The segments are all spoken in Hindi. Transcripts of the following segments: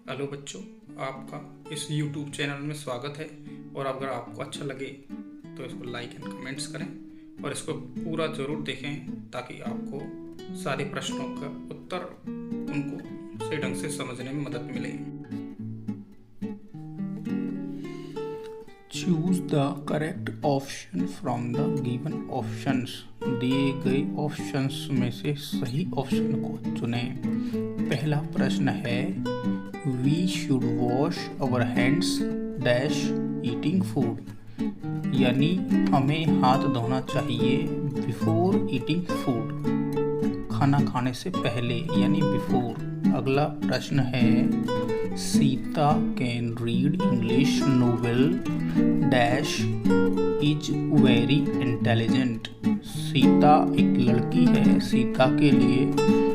हेलो बच्चों, आपका इस YouTube चैनल में स्वागत है। और अगर आपको अच्छा लगे तो इसको लाइक एंड कमेंट्स करें और इसको पूरा ज़रूर देखें ताकि आपको सारे प्रश्नों का उत्तर उनको सही ढंग से समझने में मदद मिले। Choose the correct option from the given options. दिए गए ऑप्शंस में से सही ऑप्शन को चुनें। पहला प्रश्न है we should wash our hands dash eating food, यानी हमें हाथ धोना चाहिए बिफोर ईटिंग फूड, खाना खाने से पहले यानी बिफोर। अगला प्रश्न है Sita can read English novel dash is very intelligent. Sita एक लड़की है, सीता के लिए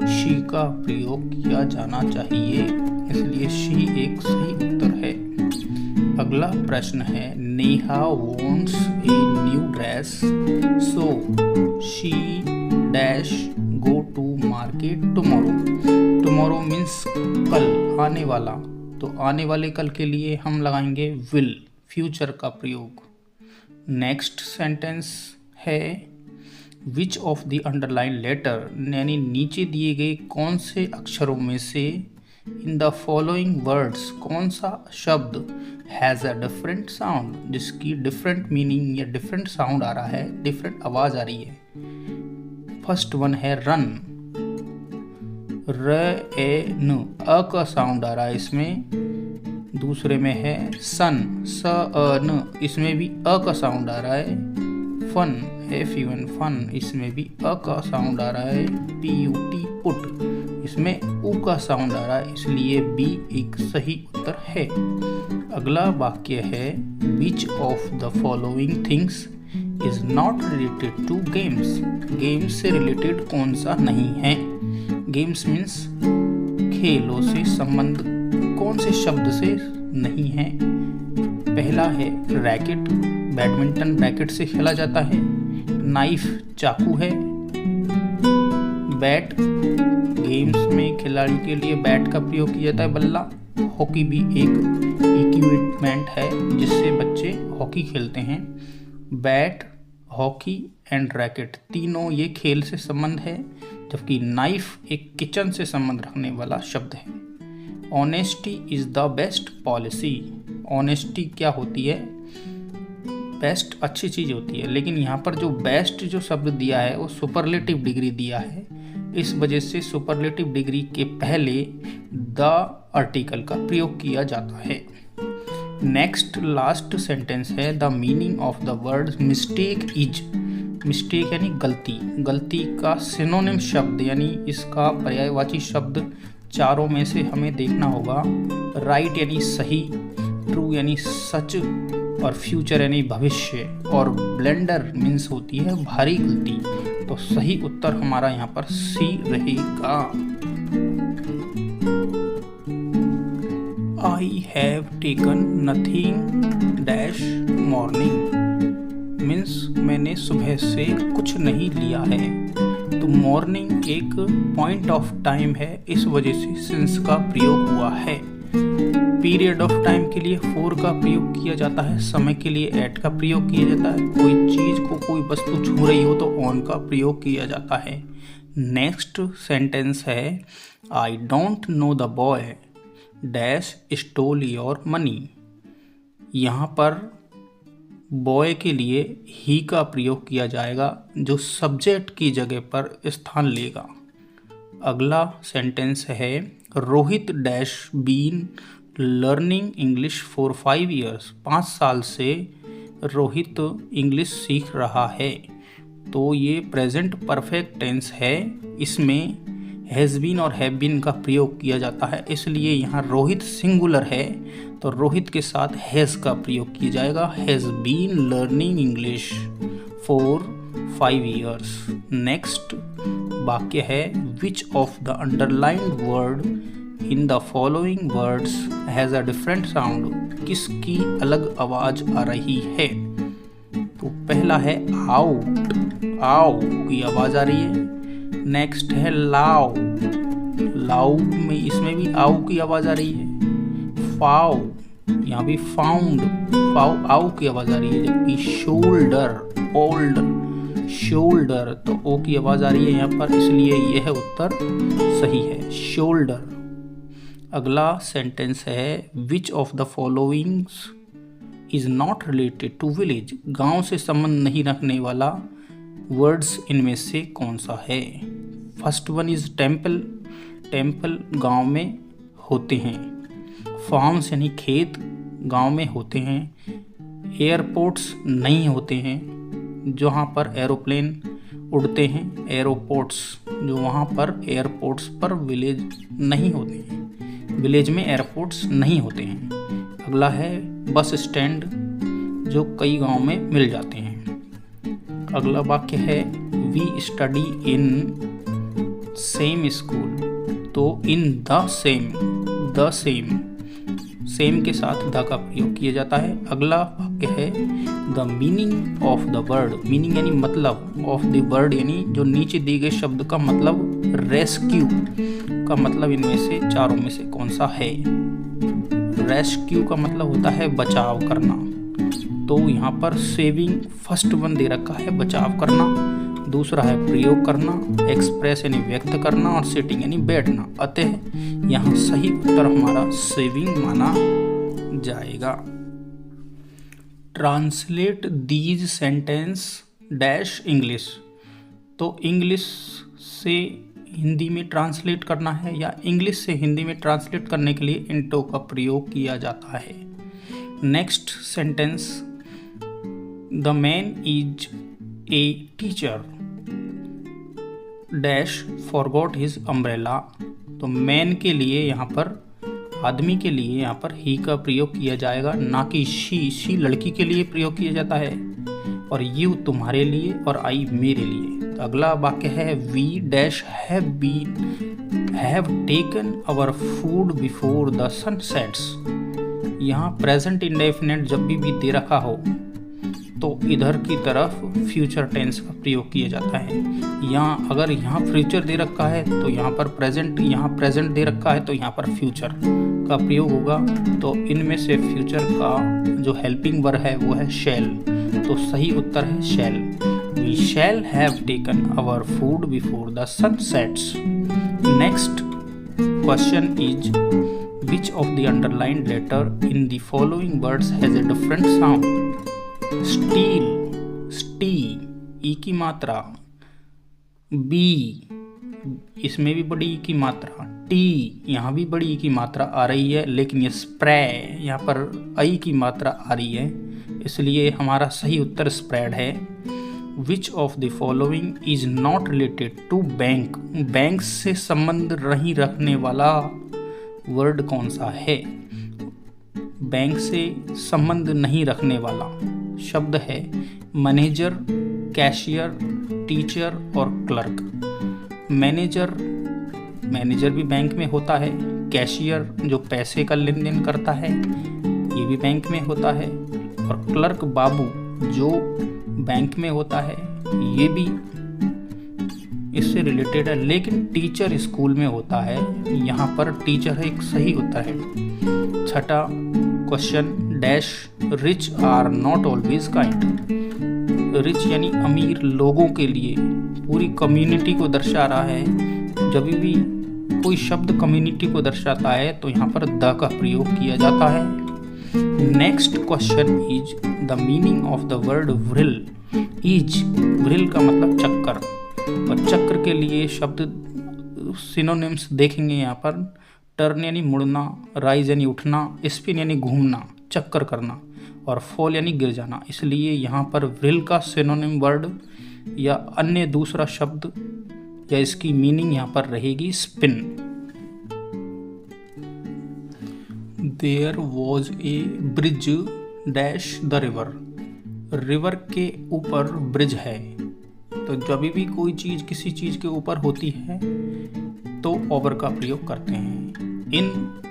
शी का प्रयोग किया जाना चाहिए, इसलिए शी एक सही उत्तर है। अगला प्रश्न है Neha wants a new dress so she dash go to market tomorrow. Tomorrow means कल, आने वाला, तो आने वाले कल के लिए हम लगाएंगे विल, फ्यूचर का प्रयोग। नेक्स्ट सेंटेंस है which of the underline letter, यानी नीचे दिए गए कौन से अक्षरों में से इन द फॉलोइंग वर्ड्स कौन सा शब्द हैज़ अ डिफरेंट साउंड, जिसकी डिफरेंट मीनिंग या डिफरेंट साउंड आ रहा है, डिफरेंट आवाज आ रही है। फर्स्ट वन है रन, र ए न, अ का साउंड आ रहा है इसमें। दूसरे में है सन, स अ न, इसमें भी अ का साउंड आ रहा है। Fun, F U N fun, इसमें भी अ का साउंड आ रहा है। पी यू टी पुट, इसमें उ का साउंड आ रहा है, इसलिए बी एक सही उत्तर है। अगला वाक्य है which of the following things is not related to games. Games से रिलेटेड कौन सा नहीं है। गेम्स मीन्स खेलों से संबंध कौन से शब्द से नहीं है। पहला है रैकेट, बैडमिंटन रैकेट से खेला जाता है। नाइफ, चाकू है। बैट, गेम्स में खिलाड़ी के लिए बैट का प्रयोग किया जाता है। बल्ला, हॉकी भी एक इक्विपमेंट है जिससे बच्चे हॉकी खेलते हैं। बैट, हॉकी एंड रैकेट, तीनों ये खेल से संबंध है, जबकि नाइफ एक किचन से संबंध रखने वाला शब्द है। Honesty is the best policy. Honesty क्या होती है? बेस्ट अच्छी चीज़ होती है, लेकिन यहाँ पर जो बेस्ट जो शब्द दिया है वो सुपरलेटिव डिग्री दिया है, इस वजह से सुपरलेटिव डिग्री के पहले द आर्टिकल का प्रयोग किया जाता है। नेक्स्ट लास्ट सेंटेंस है the meaning of the word mistake is. Mistake यानी गलती, गलती का सिनोनिम शब्द यानी इसका पर्यायवाची शब्द चारों में से हमें देखना होगा। राइट यानी सही, ट्रू यानी सच, और फ्यूचर यानी भविष्य, और ब्लेंडर मीन्स होती है भारी गलती। तो सही उत्तर हमारा यहाँ पर सी रहेगा। I have taken nothing dash morning, means मैंने सुबह से कुछ नहीं लिया है। तो मॉर्निंग एक पॉइंट ऑफ टाइम है, इस वजह से सिंस का प्रयोग हुआ है। पीरियड ऑफ टाइम के लिए फोर का प्रयोग किया जाता है, समय के लिए एट का प्रयोग किया जाता है। कोई चीज को कोई वस्तु छू रही हो तो ऑन का प्रयोग किया जाता है। नेक्स्ट सेंटेंस है I don't know the boy dash stole your money. यहाँ पर बॉय के लिए ही का प्रयोग किया जाएगा, जो सब्जेक्ट की जगह पर स्थान लेगा। अगला सेंटेंस है Rohit dash been learning English for 5 years। 5 साल से रोहित इंग्लिश सीख रहा है। तो ये प्रेजेंट परफेक्ट टेंस है, इसमें हैज़ बीन और हैव बीन का प्रयोग किया जाता है, इसलिए यहाँ रोहित सिंगुलर है तो रोहित के साथ हैज़ का प्रयोग किया जाएगा। Has been learning English for 5 years। Next वाक्य है which of the underlined word in the following words has a different sound. किसकी अलग आवाज आ रही है? तो पहला है आउट, आओ की आवाज आ रही है। नेक्स्ट है लाउ, लाउ में इसमें भी आओ की आवाज आ रही है। फाउ, यहाँ भी फाउंड, फाउ आउ की आवाज आ रही है, जबकि शोल्डर, ओल्डर, शोल्डर तो ओ की आवाज आ रही है यहाँ पर, इसलिए यह उत्तर सही है, शोल्डर। अगला सेंटेंस है which of the followings is not related to village. गांव से संबंध नहीं रखने वाला वर्ड्स इनमें से कौन सा है। First one is temple, temple गांव में होते हैं। फार्म्स यानी खेत गांव में होते हैं। एयरपोर्ट्स नहीं होते हैं जहाँ पर एरोप्लेन उड़ते हैं, एरोपोर्ट्स जो वहाँ पर एयरपोर्ट्स पर विलेज नहीं होते हैं, विलेज में एयरपोर्ट्स नहीं होते हैं। अगला है बस स्टैंड जो कई गांव में मिल जाते हैं। अगला वाक्य है we study in same school, तो in the same, the same, same के साथ द का प्रयोग किया जाता है। अगला वाक्य है the meaning of the word, meaning यानी मतलब, ऑफ द वर्ड यानी जो नीचे दिए गए शब्द का मतलब, रेस्क्यू का मतलब इनमें से चारों में से कौन सा है। रेस्क्यू का मतलब होता है बचाव करना, तो यहाँ पर सेविंग फर्स्ट वन दे रखा है, बचाव करना। दूसरा है प्रयोग करना, एक्सप्रेस यानी व्यक्त करना, और सिटिंग यानी बैठना। अतः यहाँ सही उत्तर हमारा सेविंग माना जाएगा। Translate these sentence dash English, तो इंग्लिश से हिंदी में ट्रांसलेट करना है या इंग्लिश से हिंदी में ट्रांसलेट करने के लिए इंटो का प्रयोग किया जाता है। Next sentence the man is a teacher dash forgot his umbrella, तो मैन के लिए यहाँ पर, आदमी के लिए यहाँ पर ही का प्रयोग किया जाएगा, ना कि शी लड़की के लिए प्रयोग किया जाता है, और यू तुम्हारे लिए और आई मेरे लिए। तो अगला वाक्य है we dash have taken our food before the sun sets. यहाँ प्रेजेंट इंडेफिनिट जब भी दे रखा हो तो इधर की तरफ फ्यूचर टेंस का प्रयोग किया जाता है। यहाँ अगर यहाँ फ्यूचर दे रखा है तो यहाँ पर प्रेजेंट, यहाँ प्रेजेंट दे रखा है तो यहाँ पर फ्यूचर का प्रयोग होगा। तो इनमें से फ्यूचर का जो हेल्पिंग वर्ब है वो है शैल, तो सही उत्तर है shall. We shall have taken our food before the sun sets. Next question is which of the underlined letter in the following words has a different sound? Steel, st, ई की मात्रा, बी इसमें भी बड़ी ई की मात्रा, टी यहाँ भी बड़ी ई की मात्रा आ रही है, लेकिन ये स्प्रे यहाँ पर आई की मात्रा आ रही है, इसलिए हमारा सही उत्तर स्प्रेड है। Which of the following is not related to bank? Bank से संबंध नहीं रखने वाला वर्ड कौन सा है। बैंक से संबंध नहीं रखने वाला शब्द है मैनेजर, कैशियर, टीचर और क्लर्क। मैनेजर भी बैंक में होता है, कैशियर जो पैसे का लेन देन करता है ये भी बैंक में होता है, और क्लर्क बाबू जो बैंक में होता है ये भी इससे रिलेटेड है, लेकिन टीचर स्कूल में होता है, यहाँ पर टीचर एक सही उत्तर है। छठा question dash rich are not always kind. Rich यानी अमीर लोगों के लिए, पूरी कम्युनिटी को दर्शा रहा है। जब भी कोई शब्द कम्युनिटी को दर्शाता है तो यहाँ पर द का प्रयोग किया जाता है। Next question is the meaning of the word व्रिल is. व्रिल का मतलब चक्कर, और चक्र के लिए शब्द सिनोनिम्स देखेंगे यहाँ पर। टर्न यानी मुड़ना, राइज यानी उठना, स्पिन यानी घूमना, चक्कर करना, और फॉल यानी गिर जाना। इसलिए यहाँ पर व्रिल का सिनोनिम वर्ड या अन्य दूसरा शब्द या इसकी मीनिंग यहाँ पर रहेगी spin. There was a bridge dash the river. River के ऊपर ब्रिज है, तो जब भी कोई चीज़ किसी चीज़ के ऊपर होती है तो ओवर का प्रयोग करते हैं। इन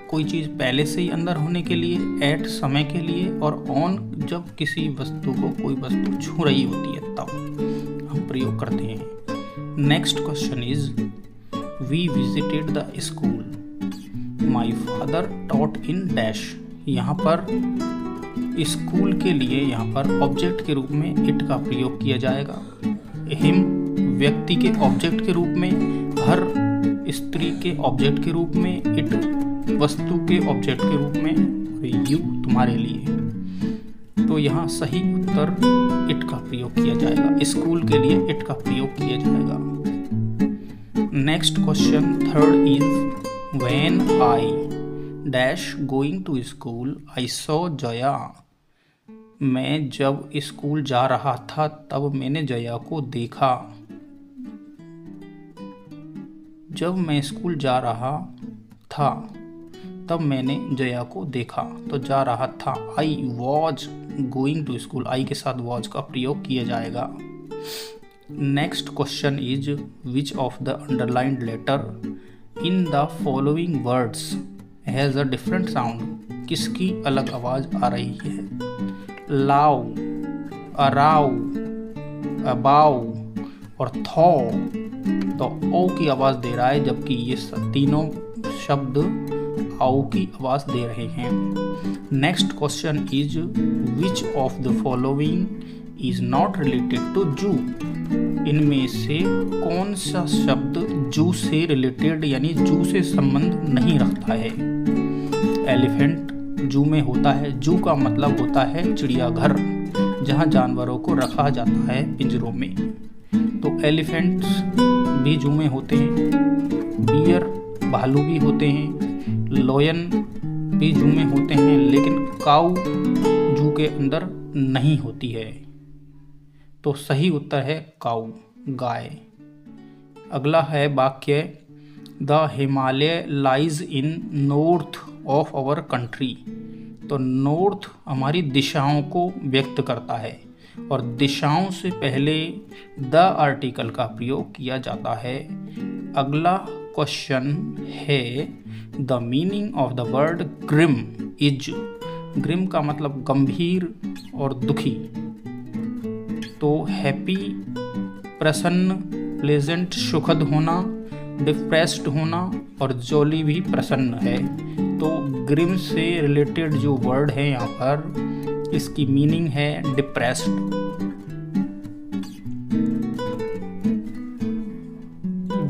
कोई चीज़ पहले से ही अंदर होने के लिए, एट समय के लिए, और ऑन जब किसी वस्तु को कोई वस्तु छू रही होती है तब हम प्रयोग करते हैं। Next question is we visited the school. My father taught in dash. यहाँ पर स्कूल के लिए यहाँ पर ऑब्जेक्ट के रूप में इट का प्रयोग किया जाएगा। हिम व्यक्ति के ऑब्जेक्ट के रूप में, हर स्त्री के ऑब्जेक्ट के रूप में, इट वस्तु के ऑब्जेक्ट के रूप में, यू तुम्हारे लिए। तो यहाँ सही उत्तर इट का प्रयोग किया जाएगा। स्कूल के लिए इट का प्रयोग किया जाएगा। Next question third is when I dash going to school I saw Jaya. मैं जब स्कूल जा रहा था तब मैंने जया को देखा। जब मैं स्कूल जा रहा था तब मैंने जया को देखा। तो जा रहा था, I was going to school, I के साथ वॉज का प्रयोग किया जाएगा। Next question is which of the underlined letter in the following words has a different sound. किसकी अलग आवाज आ रही है? लाउ, अराउ, अबाउ और थॉ। तो ओ की आवाज दे रहा है, जबकि ये तीनों शब्द आओ की आवाज दे रहे हैं। Next question is which of the following is not related to zoo. इनमें से कौन सा शब्द जू से रिलेटेड यानी जू से संबंध नहीं रखता है? एलिफेंट जू में होता है। जू का मतलब होता है चिड़ियाघर, जहां जानवरों को रखा जाता है पिंजरों में। तो एलिफेंट्स भी जू में होते हैं। बियर भालू भी होते हैं। लॉयन भी जू में होते हैं, लेकिन काऊ जू के अंदर नहीं होती है। तो सही उत्तर है काऊ, गाय। अगला है वाक्य the Himalaya lies in north of our country. तो नॉर्थ हमारी दिशाओं को व्यक्त करता है और दिशाओं से पहले द आर्टिकल का प्रयोग किया जाता है। अगला क्वेश्चन है the meaning of the word grim is. Grim का मतलब गंभीर और दुखी। तो हैप्पी प्रसन्न, प्लेजेंट सुखद होना, डिप्रेस्ड होना और जॉली भी प्रसन्न है। तो ग्रिम से रिलेटेड जो वर्ड है यहाँ पर, इसकी मीनिंग है depressed.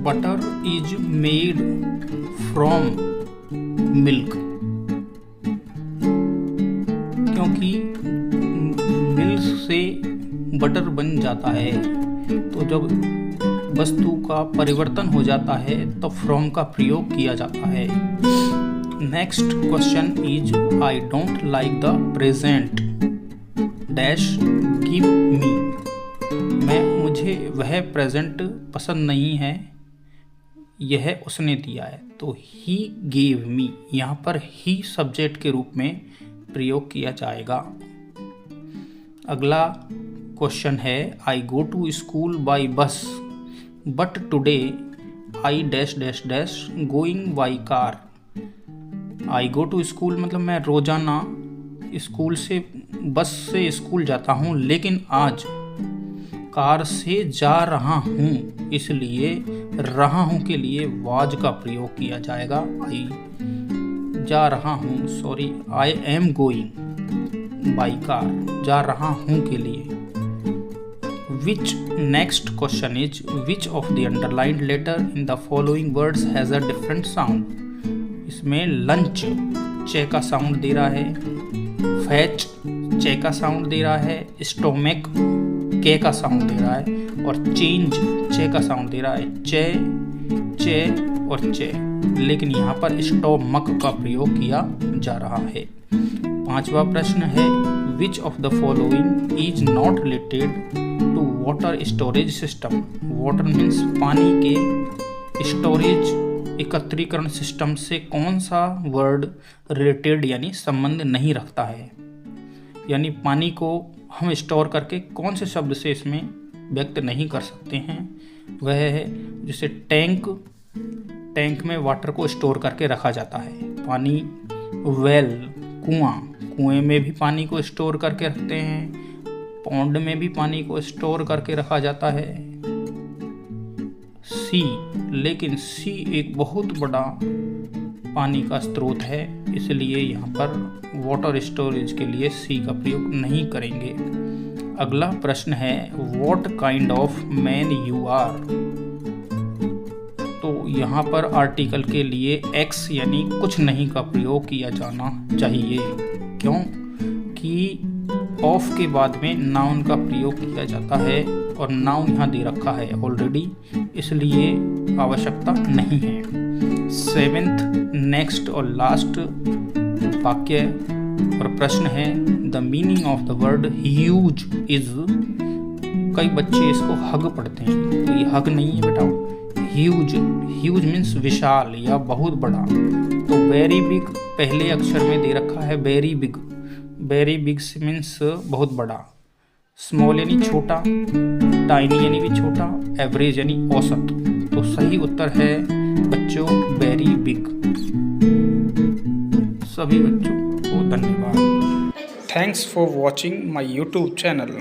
Butter is made from milk. क्योंकि मिल्क से बटर बन जाता है, तो जब वस्तु का परिवर्तन हो जाता है तो फ्रॉम का प्रयोग किया जाता है। Next question is I don't like the present dash give me. मुझे वह प्रेजेंट पसंद नहीं है, यह उसने दिया है। तो ही गेव मी, यहाँ पर ही सब्जेक्ट के रूप में प्रयोग किया जाएगा। अगला क्वेश्चन है I go to school by bus but today I dash dash dash going by car. I go to school मतलब मैं रोजाना स्कूल से बस से स्कूल जाता हूँ, लेकिन आज कार से जा रहा हूँ, इसलिए रहा हूँ के लिए वाज का प्रयोग किया जाएगा। आई जा रहा हूँ, sorry I am going by car, जा रहा हूँ के लिए। Which next question is which of the underlined letter in the following words has a different sound? इसमें लंच चे का साउंड दे रहा है, फैच चे का साउंड दे रहा है, स्टोमक के का साउंड दे रहा है और चेंज चे का साउंड दे रहा है। चे चे और चे, लेकिन यहाँ पर स्टोमक का प्रयोग किया जा रहा है। पांचवा प्रश्न है which of the following is not related to water storage system. Water means पानी के स्टोरेज एकत्रीकरण सिस्टम से कौन सा वर्ड रिलेटेड यानी संबंध नहीं रखता है, यानी पानी को हम स्टोर करके कौन से शब्द से इसमें व्यक्त नहीं कर सकते हैं। वह है जैसे टैंक, टैंक में वाटर को स्टोर करके रखा जाता है। पानी, वेल कुआं, कुएं में भी पानी को स्टोर करके रखते हैं। पौंड में भी पानी को स्टोर करके रखा जाता है। सी, लेकिन सी एक बहुत बड़ा पानी का स्रोत है, इसलिए यहाँ पर वाटर स्टोरेज के लिए सी का प्रयोग नहीं करेंगे। अगला प्रश्न है what kind of man you are. तो यहाँ पर आर्टिकल के लिए एक्स यानी कुछ नहीं का प्रयोग किया जाना चाहिए। क्यों कि ऑफ के बाद में नाउन का प्रयोग किया जाता है और नाउन यहाँ दे रखा है ऑलरेडी, इसलिए आवश्यकता नहीं है। 7th नेक्स्ट और लास्ट वाक्य और प्रश्न है the meaning of the word huge is. कई बच्चे इसको हग पढ़ते हैं, तो ये हग नहीं है बेटा, ह्यूज। ह्यूज मीन्स विशाल या बहुत बड़ा। तो वेरी बिग पहले अक्षर में दे रखा है very big. Very big means बहुत बड़ा। स्मॉल यानी छोटा, टाइनी यानी भी छोटा, एवरेज यानी औसत। तो सही उत्तर है बच्चों वेरी बिग। सभी बच्चों को धन्यवाद। Thanks for watching my YouTube channel.